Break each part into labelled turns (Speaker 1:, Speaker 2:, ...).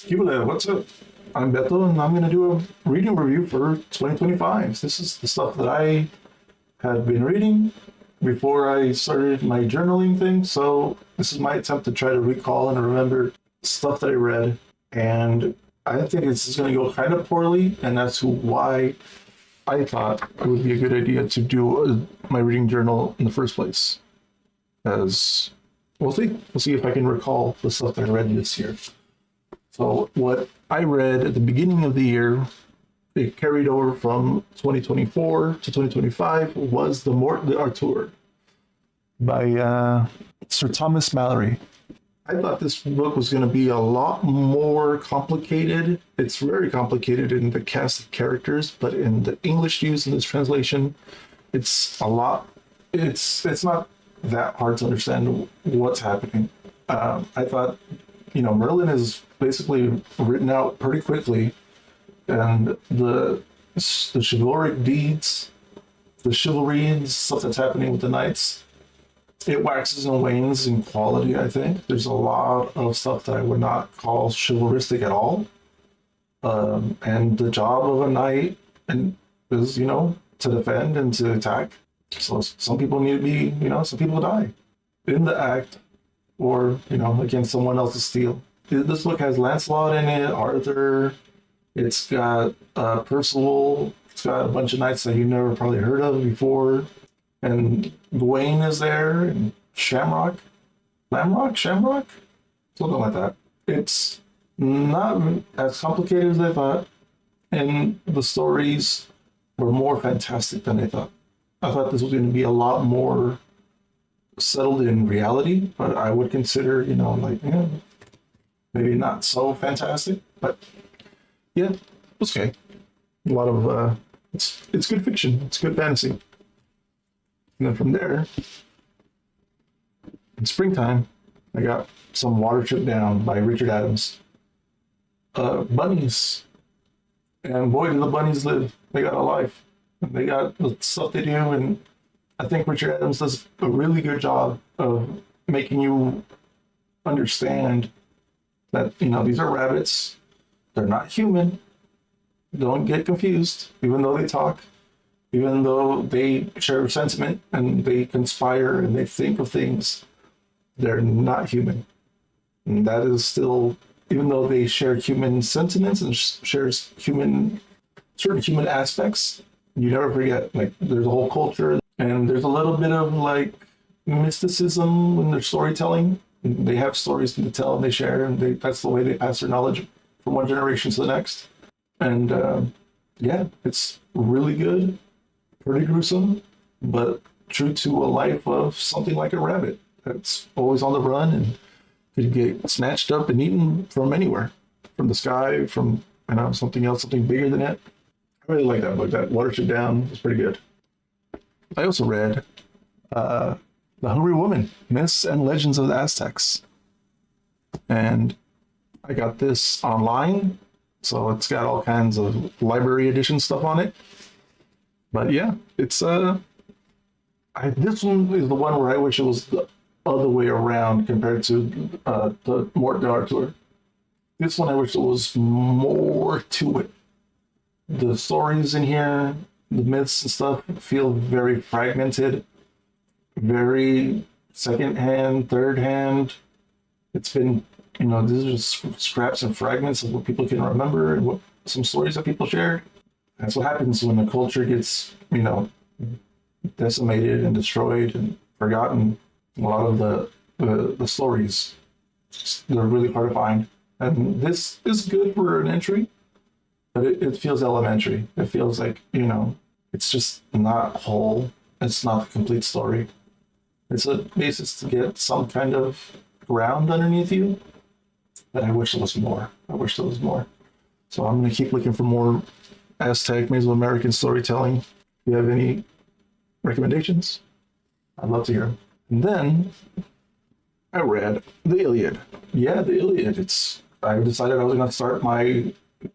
Speaker 1: Kibule, what's up? I'm Beto, and I'm going to do a reading review for 2025. This is the stuff that I had been reading before I started my journaling thing. So this is my attempt to try to recall and remember stuff that I read. And I think this is going to go kind of poorly, and that's why I thought it would be a good idea to do my reading journal in the first place. As we'll see. We'll see if I can recall the stuff that I read this year. So what I read at the beginning of the year, it carried over from 2024 to 2025, was the Morte d'Arthur by Sir Thomas Malory. I thought this book was going to be a lot more complicated. It's very complicated in the cast of characters, but in the English used in this translation, it's not that hard to understand what's happening. I thought, Merlin is basically written out pretty quickly, and the chivalric deeds, the chivalry and stuff that's happening with the knights, it waxes and wanes in quality. I think there's a lot of stuff that I would not call chivalristic at all, and the job of a knight is to defend and to attack. So some people need to be, some people die in the act, or against someone else's steel. This book has Lancelot in it, Arthur. It's got Percival. It's got a bunch of knights that you never probably heard of before, and Gawain is there, and Shamrock, Shamrock, something like that. It's not as complicated as I thought, and the stories were more fantastic than I thought. I thought this was going to be a lot more settled in reality, but I would consider, maybe not so fantastic, but yeah, it's okay. A lot of it's good fiction, it's good fantasy. And then from there, in springtime, I got some Watership Down by Richard Adams. Bunnies, and boy, do the bunnies live! They got a life. They got the stuff they do, and I think Richard Adams does a really good job of making you understand that, these are rabbits. They're not human. Don't get confused, even though they talk, even though they share sentiment and they conspire and they think of things, they're not human. And that is still, even though they share human sentiments and shares certain human aspects, you never forget, there's a whole culture, and there's a little bit of mysticism in their storytelling. They have stories to tell and they share, and that's the way they pass their knowledge from one generation to the next. And it's really good, pretty gruesome, but true to a life of something like a rabbit that's always on the run and could get snatched up and eaten from anywhere, from the sky, from something else, something bigger than it. I really like that book. That Watership Down was pretty good. I also read The Hungry Woman, Myths and Legends of the Aztecs. And I got this online, so it's got all kinds of library edition stuff on it. But yeah, it's this one is the one where I wish it was the other way around compared to the Morte d'Arthur. This one I wish there was more to it. The stories in here, the myths and stuff feel very fragmented, very second-hand, third-hand. It's been, these are just scraps and fragments of what people can remember and what some stories that people shared. That's what happens when a culture gets, decimated and destroyed and forgotten. A lot of the stories, they're really hard to find. And this is good for an entry, but it feels elementary. It feels like, it's just not whole. It's not the complete story. It's a basis to get some kind of ground underneath you, but I wish there was more. So I'm going to keep looking for more Aztec, Mesoamerican storytelling. If you have any recommendations, I'd love to hear them. And then I read the Iliad. Yeah, the Iliad. I decided I was going to start my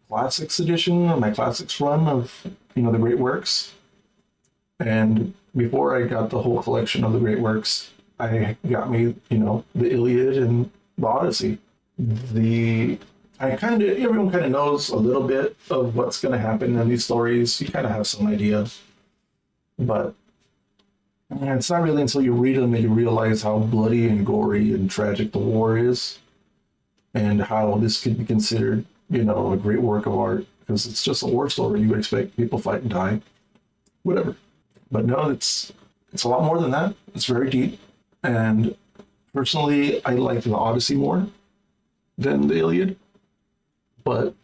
Speaker 1: classics edition or my classics run of the great works, and before I got the whole collection of the great works, I got me the Iliad and the Odyssey. The everyone kind of knows a little bit of what's going to happen in these stories. You kind of have some idea, but it's not really until you read them that you realize how bloody and gory and tragic the war is, and how this could be considered, a great work of art, because it's just a war story. You would expect people fight and die, whatever. But no, it's a lot more than that. It's very deep, and personally, I like the Odyssey more than the Iliad. But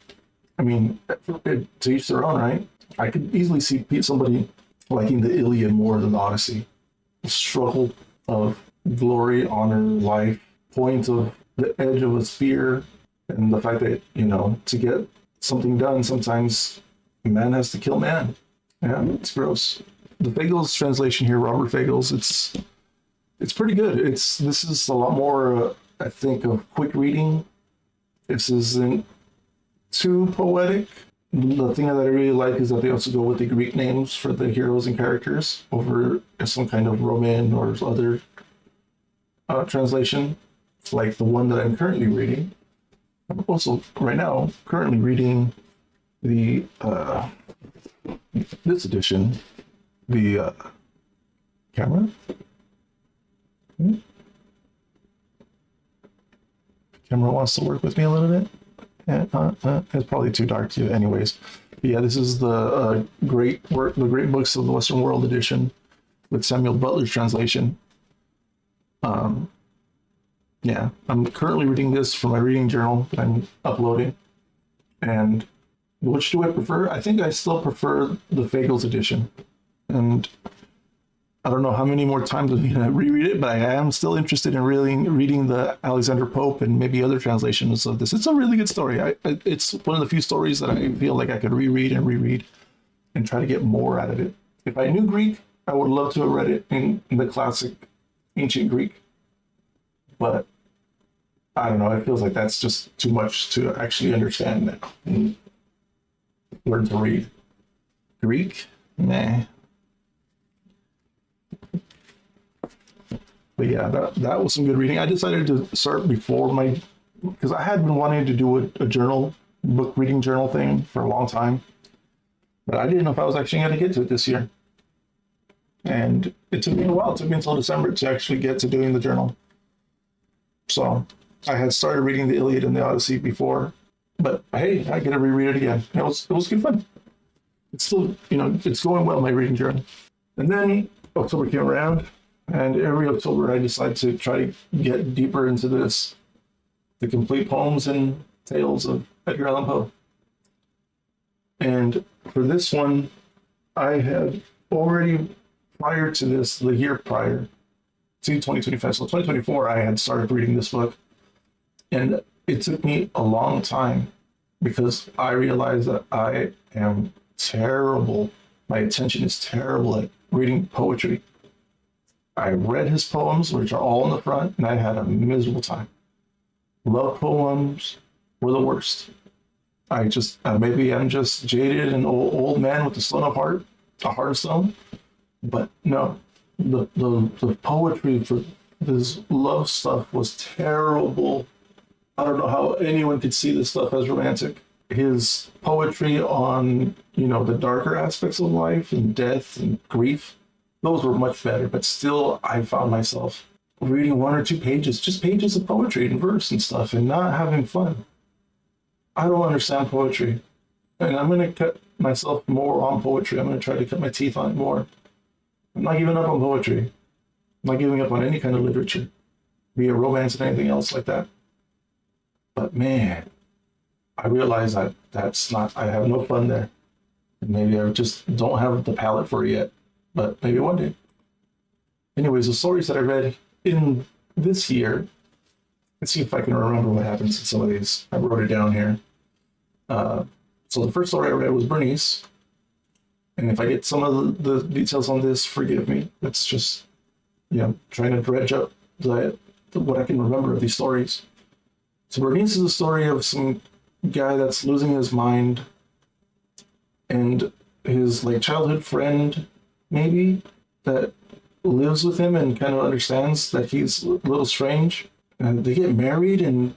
Speaker 1: I mean, to each their own, right? I could easily see somebody liking the Iliad more than the Odyssey. The struggle of glory, honor, life, point of the edge of a spear, and the fact that, to get something done, sometimes man has to kill man. Yeah, it's gross. The Fagles translation here, Robert Fagles, it's pretty good. This is a lot more, I think, of quick reading. This isn't too poetic. The thing that I really like is that they also go with the Greek names for the heroes and characters over some kind of Roman or other translation, like the one that I'm currently reading. I'm also right now currently reading the this edition, the camera. Camera wants to work with me a little bit. It's probably too dark to anyways. But yeah, this is the great books of the Western World edition with Samuel Butler's translation. Yeah, I'm currently reading this for my reading journal that I'm uploading. And which do I prefer? I think I still prefer the Fagles edition. And I don't know how many more times I'm going to reread it, but I am still interested in reading the Alexander Pope and maybe other translations of this. It's a really good story. It's one of the few stories that I feel like I could reread and try to get more out of it. If I knew Greek, I would love to have read it in the classic ancient Greek. But I don't know. It feels like that's just too much to actually understand now and learn to read. Greek? Nah. But yeah, that was some good reading. I decided to start before because I had been wanting to do a book reading journal thing for a long time, but I didn't know if I was actually going to get to it this year. And it took me a while. It took me until December to actually get to doing the journal. So I had started reading the Iliad and the Odyssey before, but hey, I get to reread it again. It was good fun. It's still, it's going well, my reading journal. And then October came around. And every October, I decide to try to get deeper into the complete poems and tales of Edgar Allan Poe. And for this one, I had already, prior to this, the year prior to 2025, so 2024, I had started reading this book. And it took me a long time because I realized that I am terrible. My attention is terrible at reading poetry. I read his poems, which are all in the front, and I had a miserable time. Love poems were the worst. Maybe I'm just jaded and old man with a stone of heart, a heart of stone. But no, the poetry for this love stuff was terrible. I don't know how anyone could see this stuff as romantic. His poetry on, the darker aspects of life and death and grief, those were much better, but still I found myself reading one or two pages, just pages of poetry and verse and stuff, and not having fun. I don't understand poetry, and I'm going to cut myself more on poetry. I'm going to try to cut my teeth on it more. I'm not giving up on poetry. I'm not giving up on any kind of literature, be it romance and anything else like that. But man, I realize that I have no fun there. And maybe I just don't have the palate for it yet. But maybe one day. Anyways, the stories that I read in this year, let's see if I can remember what happens in some of these. I wrote it down here. So the first story I read was Bernice. And if I get some of the details on this, forgive me. It's just, trying to dredge up what I can remember of these stories. So Bernice is a story of some guy that's losing his mind, and his childhood friend, maybe, that lives with him and kind of understands that he's a little strange, and they get married, and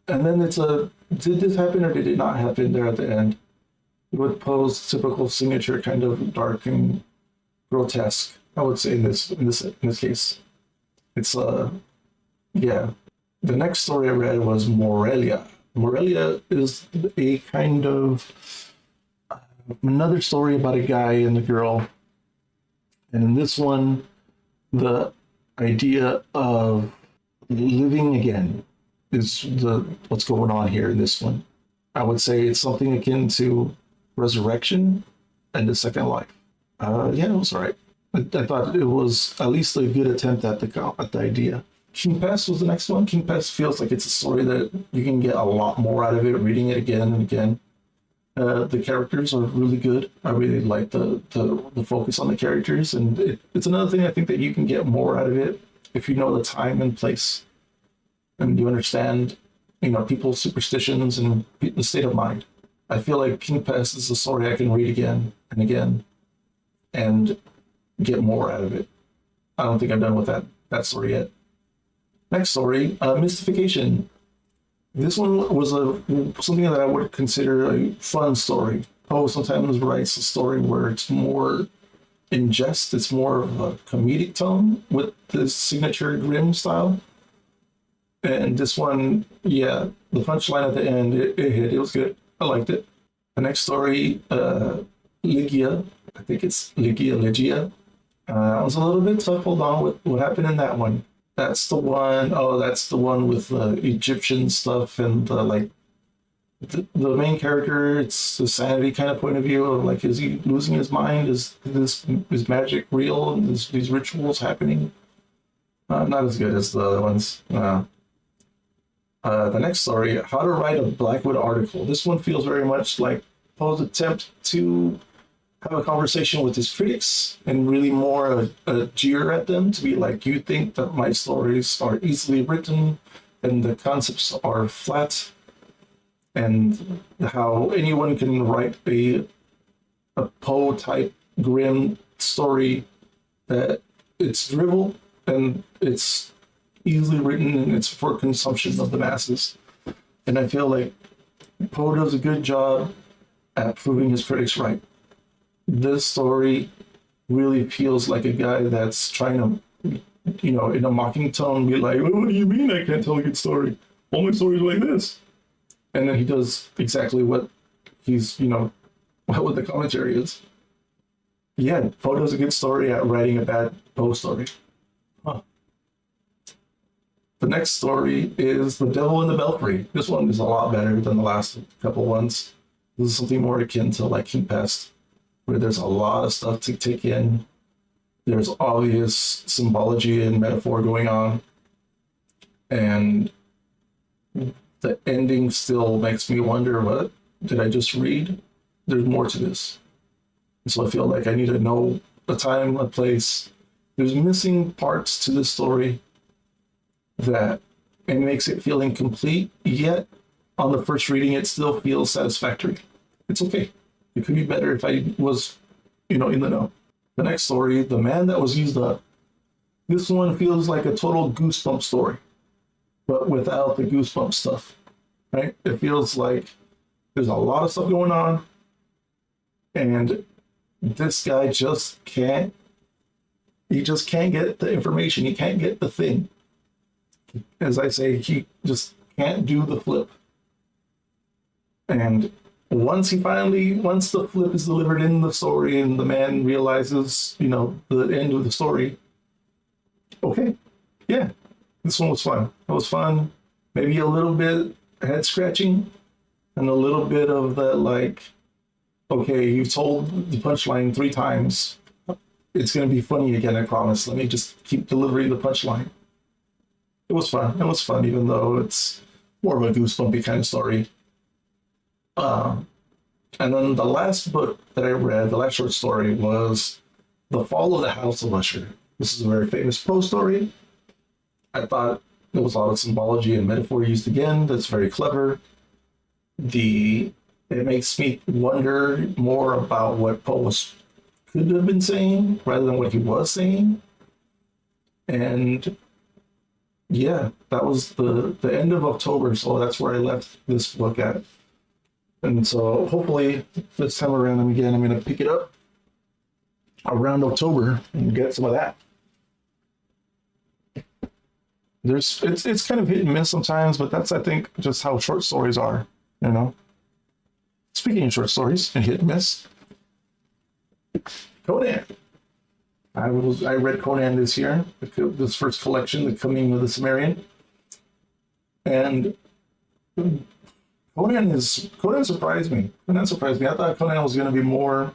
Speaker 1: then it's a did this happen or did it not happen there at the end? With Poe's typical signature, kind of dark and grotesque. I would say in this case, it's yeah. The next story I read was Morelia. Morelia is a kind of another story about a guy and a girl, and in this one, the idea of living again is what's going on here in this one. I would say it's something akin to resurrection and the second life. Yeah, it was all right. I thought it was at least a good attempt at the idea. King Pest was the next one. King Pest feels like it's a story that you can get a lot more out of it reading it again and again. The characters are really good. I really like the focus on the characters, and it's another thing I think that you can get more out of it if you know the time and place, and you understand, people's superstitions and the state of mind. I feel like King Pest is a story I can read again and again, and get more out of it. I don't think I'm done with that story yet. Next story, Mystification. This one was something that I would consider a fun story. Poe sometimes writes a story where it's more in jest, it's more of a comedic tone with this signature grim style. And this one, yeah, the punchline at the end, it hit. It was good. I liked it. The next story, Ligia. I think it's Ligia. That one's a little bit tough. Hold on, what happened in that one? That's the one. Oh, that's the one with Egyptian stuff and the main character. It's a sanity kind of point of view of like, is he losing his mind? Is magic real? And these rituals happening? Not as good as the other ones. The next story, How to Write a Blackwood Article. This one feels very much like Poe's attempt to have a conversation with his critics and really more a jeer at them, to be like, you think that my stories are easily written and the concepts are flat, and how anyone can write a Poe type grim story that it's drivel and it's easily written and it's for consumption of the masses. And I feel like Poe does a good job at proving his critics right. This story really feels like a guy that's trying to, in a mocking tone, be like, well, what do you mean I can't tell a good story? All my stories are like this. And then he does exactly what he's, what the commentary is. Yeah, Poe does a good story at writing a bad Poe story. Huh. The next story is The Devil in the Belfry. This one is a lot better than the last couple ones. This is something more akin to like King Pest, where there's a lot of stuff to take in. There's obvious symbology and metaphor going on. And the ending still makes me wonder, what did I just read? There's more to this. So I feel like I need to know a time, a place. There's missing parts to this story that it makes it feel incomplete, yet on the first reading, it still feels satisfactory. It's okay. It could be better if I was, in the know. The next story, The Man That Was Used Up. This one feels like a total Goosebump story, but without the Goosebump stuff, right? It feels like there's a lot of stuff going on, and this guy he just can't get the information. He can't get the thing. As I say, he just can't do the flip. And once the flip is delivered in the story and the man realizes, the end of the story, okay, yeah, this one was fun. It was fun. Maybe a little bit head scratching and a little bit of that, like, okay, you've told the punchline 3 times. It's going to be funny again, I promise. Let me just keep delivering the punchline. It was fun. It was fun, even though it's more of a goosebumpy kind of story. And then the last book that I read, the last short story, was The Fall of the House of Usher. This is a very famous Poe story. I thought there was a lot of symbology and metaphor used again. That's very clever. It makes me wonder more about what Poe could have been saying rather than what he was saying. And yeah, that was the end of October, so that's where I left this book at. And so hopefully this time around again, I'm going to pick it up around October and get some of that. It's kind of hit and miss sometimes, but that's, I think, just how short stories are, you know. Speaking of short stories and hit and miss, Conan. I read Conan this year, this first collection, The Coming of the Cimmerian, and Conan surprised me. Conan surprised me. I thought Conan was going to be more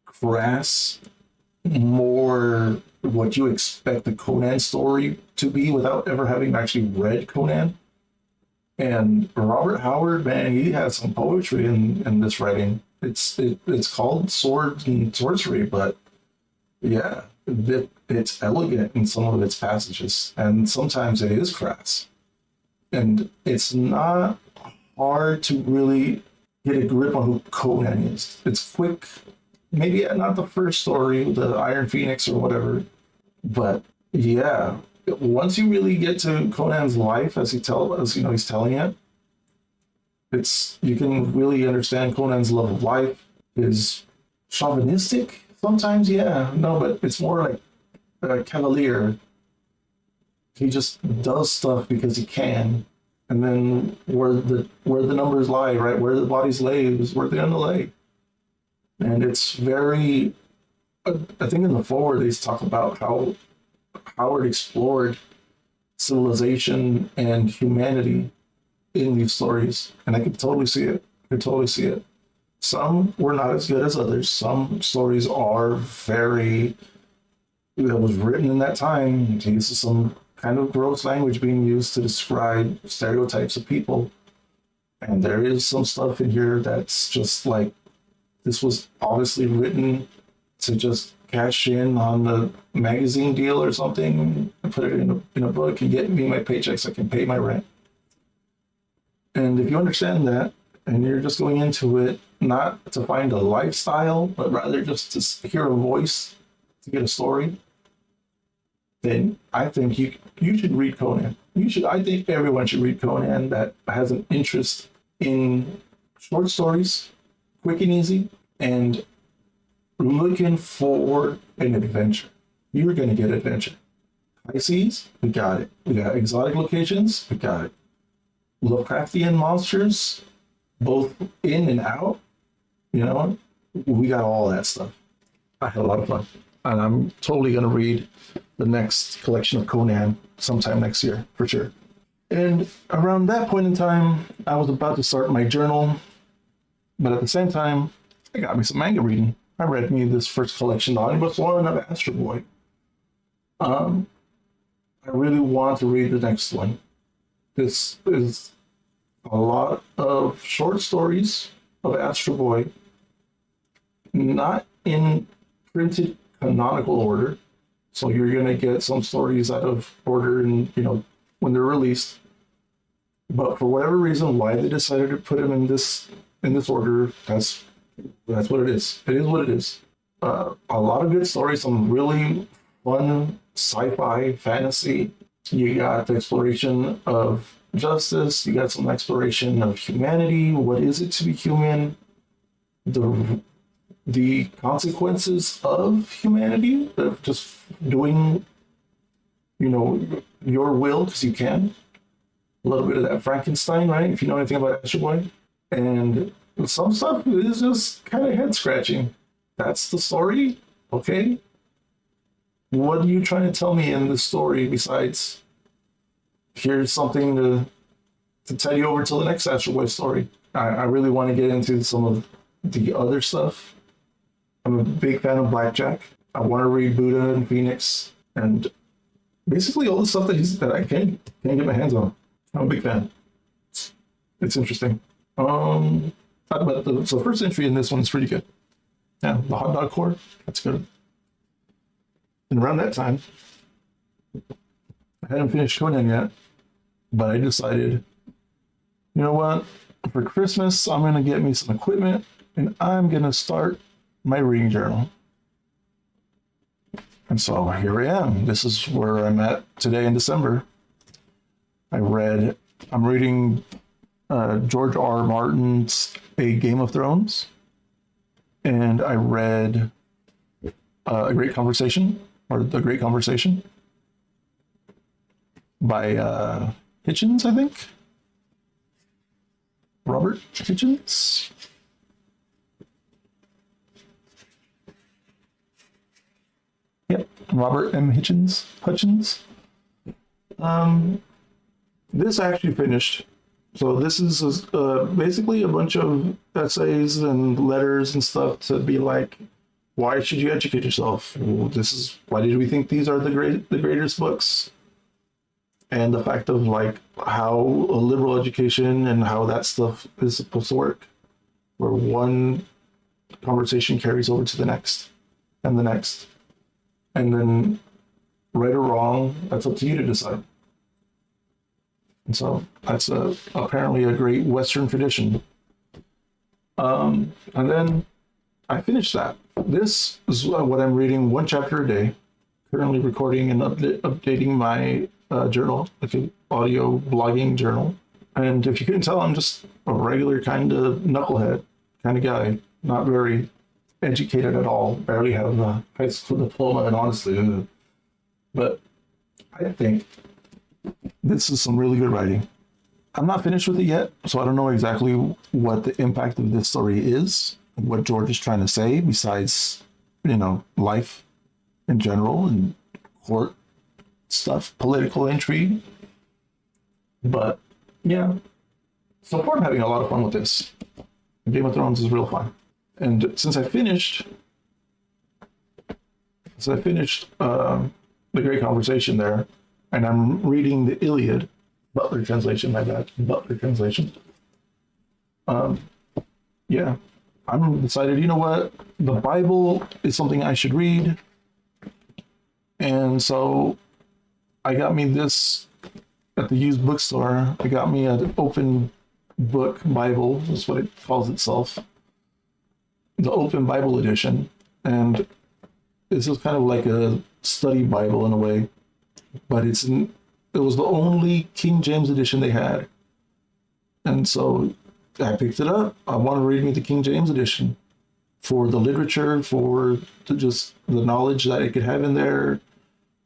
Speaker 1: crass, more what you expect the Conan story to be without ever having actually read Conan. And Robert Howard, man, he has some poetry in this writing. It's called Sword and Sorcery, but yeah, it's elegant in some of its passages, and sometimes it is crass. And it's not hard to really get a grip on who Conan is. It's quick, maybe not the first story, the Iron Phoenix or whatever, but yeah, once you really get to Conan's life as he's telling it, you can really understand Conan's love of life. His chauvinistic sometimes, yeah, no, but it's more like a cavalier. He just does stuff because he can, and then where the numbers lie, right, where the bodies lay is where they're gonna lay. And it's very, I think in the forward they talk about how Howard explored civilization and humanity in these stories, and I could totally see it. Some were not as good as others. Some stories are very, that was written in that time. This is some kind of gross language being used to describe stereotypes of people. And there is some stuff in here that's just like, this was obviously written to just cash in on the magazine deal or something and put it in a book and get me my paycheck so I can pay my rent. And if you understand that, and you're just going into it not to find a lifestyle, but rather just to hear a voice to get a story, then I think you should read Conan. I think everyone should read Conan that has an interest in short stories, quick and easy, and looking for an adventure. You're going to get adventure. High seas, we got it. We got exotic locations, we got it. Lovecraftian monsters, both in and out, we got all that stuff. I had a lot of fun. And I'm totally going to read the next collection of Conan sometime next year, for sure. And around that point in time, I was about to start my journal, but at the same time, I got me some manga reading. I read me this first collection, the Omnibus one of Astroboy. I really want to read the next one. This is a lot of short stories of Astroboy, not in printed canonical order. So you're going to get some stories out of order and, when they're released. But for whatever reason, why they decided to put them in this order, that's what it is. It is what it is. A lot of good stories, some really fun sci-fi fantasy. You got the exploration of justice. You got some exploration of humanity. What is it to be human? The consequences of humanity, of just doing, your will because you can. A little bit of that Frankenstein, right? If you know anything about Astroboy. And some stuff is just kind of head scratching. That's the story, okay? What are you trying to tell me in the story besides here's something to tell you over to the next Astroboy story? I really want to get into some of the other stuff. I'm a big fan of Blackjack. I want to read Buddha and Phoenix and basically all the stuff that I can't get my hands on. I'm a big fan. It's interesting. Talk about the first entry in this one is pretty good. Yeah, the hot dog core, that's good. And around that time, I hadn't finished Conan yet, but I decided, you know what? For Christmas, I'm gonna get me some equipment and I'm gonna start my reading journal. And so here I am. This is where I'm at today in December. I'm reading George R. R. Martin's A Game of Thrones, and I read A Great Conversation, or The Great Conversation by Hitchins, I think. Robert Hutchins. Yep, Robert M. Hutchins. This I actually finished. So this is basically a bunch of essays and letters and stuff to be like, why should you educate yourself? Well, why did we think these are the greatest books? And the fact of like how a liberal education and how that stuff is supposed to work, where one conversation carries over to the next and the next. And then right or wrong, that's up to you to decide. And so that's apparently a great Western tradition. And then I finished that. This is what I'm reading, one chapter a day, currently recording and updating my journal, like an audio blogging journal. And if you couldn't tell, I'm just a regular kind of knucklehead kind of guy, not very educated at all, barely have a high school diploma, and honestly, but I think this is some really good writing. I'm not finished with it yet, so I don't know exactly what the impact of this story is, what George is trying to say, besides, life in general and court stuff, political intrigue. But yeah, so far I'm having a lot of fun with this. Game of Thrones is real fun. And since I finished The Great Conversation there, and I'm reading the Iliad, Butler translation, my bad, Butler translation. Yeah, I'm decided, you know what? The Bible is something I should read. And so I got me this at the used bookstore. I got me an open book Bible, is what it calls itself. The Open Bible Edition. And this is kind of like a study Bible in a way. But it was the only King James edition they had. And so I picked it up. I want to read me the King James edition for the literature, for just the knowledge that it could have in there,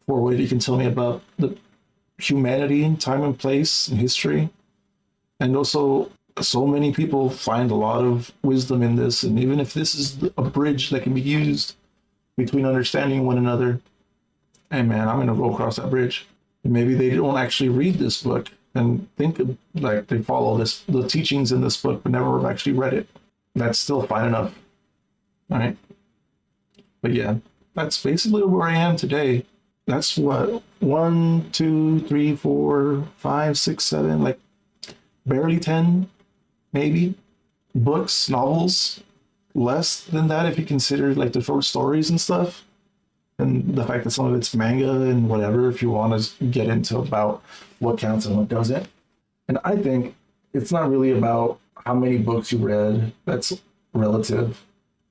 Speaker 1: for what it can tell me about the humanity, time and place, and history. And also, so many people find a lot of wisdom in this. And even if this is a bridge that can be used between understanding one another, hey man, I'm going to go across that bridge. Maybe they don't actually read this book and think like they follow the teachings in this book, but never have actually read it. That's still fine enough. All right. But yeah, that's basically where I am today. That's what, 1, 2, 3, 4, 5, 6, 7, like barely 10, maybe, books, novels. Less than that if you consider like the short stories and stuff. And the fact that some of it's manga and whatever, if you want to get into about what counts and what doesn't. And I think it's not really about how many books you read. That's relative,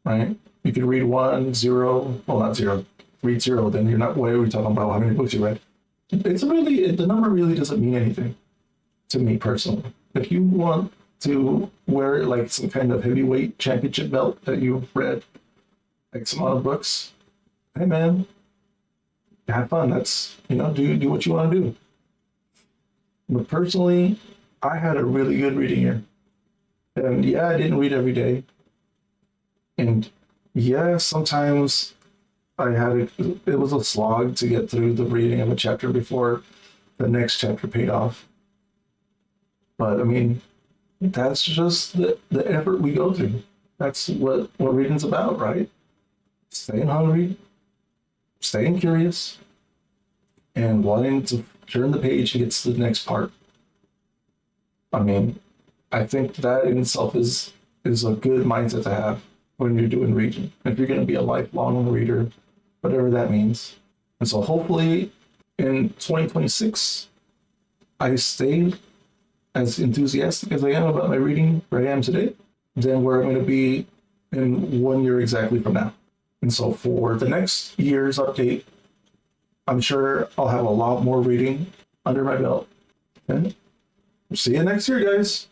Speaker 1: right? You could read 1, 0, well, not 0, read 0, then you're not, why are we talking about how many books you read? The number really doesn't mean anything to me personally. If you want to wear like some kind of heavyweight championship belt that you've read X amount of books, hey man, have fun. That's, do what you want to do. But personally, I had a really good reading year. And yeah, I didn't read every day. And yeah, sometimes it was a slog to get through the reading of a chapter before the next chapter paid off. But I mean, that's just the effort we go through. That's what reading's about, right? Staying hungry, staying curious, and wanting to turn the page and get to the next part. I mean, I think that in itself is a good mindset to have when you're doing reading. If you're going to be a lifelong reader, whatever that means. And so hopefully in 2026, I stayed as enthusiastic as I am about my reading where I am today, than where I'm going to be in 1 year exactly from now. And so for the next year's update, I'm sure I'll have a lot more reading under my belt. And see you next year, guys.